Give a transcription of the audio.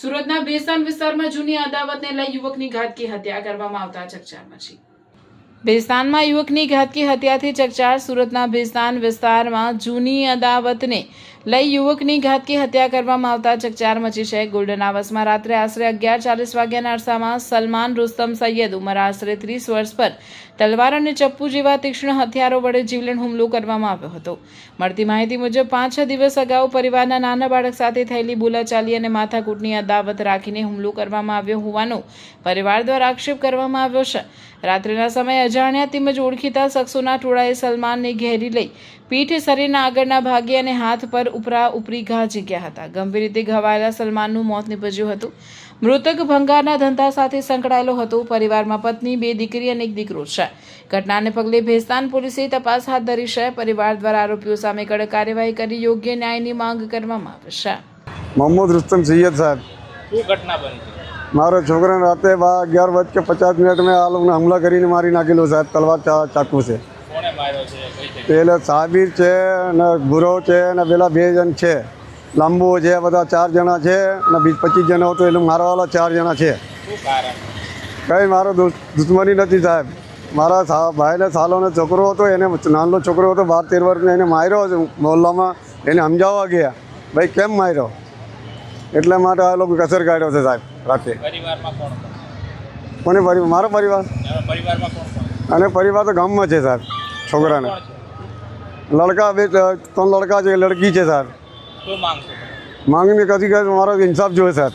સુરતના ભેસ્તાન વિસ્તારમાં જૂની અદાવતને લઈ યુવકની ઘાતકી હત્યા કરવામાં આવતા ચકચાર મચી. ભેસ્તાનમાં યુવકની ઘાતકી હત્યાથી ચકચાર. સુરતના ભેસ્તાન વિસ્તારમાં જૂની અદાવતને લઈ યુવકની ઘાતકી હત્યા કરવામાં આવતા ચકચાર મચી છે. ગોલ્ડન આવર્સમાં રાત્રે આશરે 11:40 વાગ્યાના અરસામાં સલમાન રુસ્તમ સૈયદ ઉંમર આશરે 30 વર્ષ પર તલવાર અને ચપ્પુ જેવા તીક્ષ્ણ હથિયારો વડે જીવલેણ હુમલો કરવામાં આવ્યો હતો. મળતી માહિતી મુજબ 5-6 દિવસ અગાઉ પરિવારના નાના બાળક સાથે થયેલી બોલાચાલી અને માથાકૂટની અદાવત રાખીને હુમલો કરવામાં આવ્યો હોવાનો પરિવાર દ્વારા આક્ષેપ કરવામાં આવ્યો છે. રાત્રિના સમયે અજાણ્યા તેમજ ઓળખીતા શખ્સોના ટોળાએ સલમાનને ઘેરી લઈ પીઠ, શરીરના આગળના ભાગે અને હાથ પર ઉપરા ઉપરી ઘા ઝીક્યા હતા. ગંભીર રીતે ઘવાયેલા સલમાનનું મોત નીપજ્યું હતું. મૃતક ભંગારના ધંધા સાથે સંકળાયેલો હતો. પરિવારમાં પત્ની, 2 દીકરી અને 1 દીકરો છે. ઘટનાને પગલે ભેસ્તાન પોલીસે તપાસ હાથ ધરી છે. પરિવાર દ્વારા આરોપીઓ સામે કડક કાર્યવાહી કરી યોગ્ય ન્યાયની માંગ કરવામાં આવે છે. મોહમ્મદ રુસ્તમ સૈયદ સાહેબ, શું ઘટના બની છે? મારો છોકરાને રાતે 11:50 મેં આ લોકોને હુમલા કરીને મારી નાખેલો સાહેબ, તલવાર ચાકુ છે. કોણે માર્યો છે? કઈ જગ્યાએ? પેલા સાબિર છે ને ભૂરો છે ને પેલા 2 જણ છે, લાંબો છે, બધા 4 જણા છે ને 25 જણા હતો એટલે મારવાવાળા 4 જણા છે. શું કારણ? કંઈ મારો દુશ્મની નથી સાહેબ. મારા ભાઈને સાલોનો છોકરો હતો, એને નાનો છોકરો હતો 12-13 વર્ષનો, એને માર્યો છે મોહલ્લામાં. એને સમજાવવા ગયા ભાઈ કેમ માર્યો, એટલે માટે આ લોકો કસર કાઢ્યો છે સાહેબ રાતે. પરિવારમાં કોણ કોણ? કોને પરિવાર? મારો પરિવાર પરિવારમાં કોણ કોણ? અને પરિવાર તો ગામમાં છે સાહેબ. છોકરાને કોણ છે? લડકા 3 લડકા છે, લડકી છે સાહેબ. શું માંગ છે? માંગણી કદી મારો ઇન્સાફ જોઈએ સાહેબ.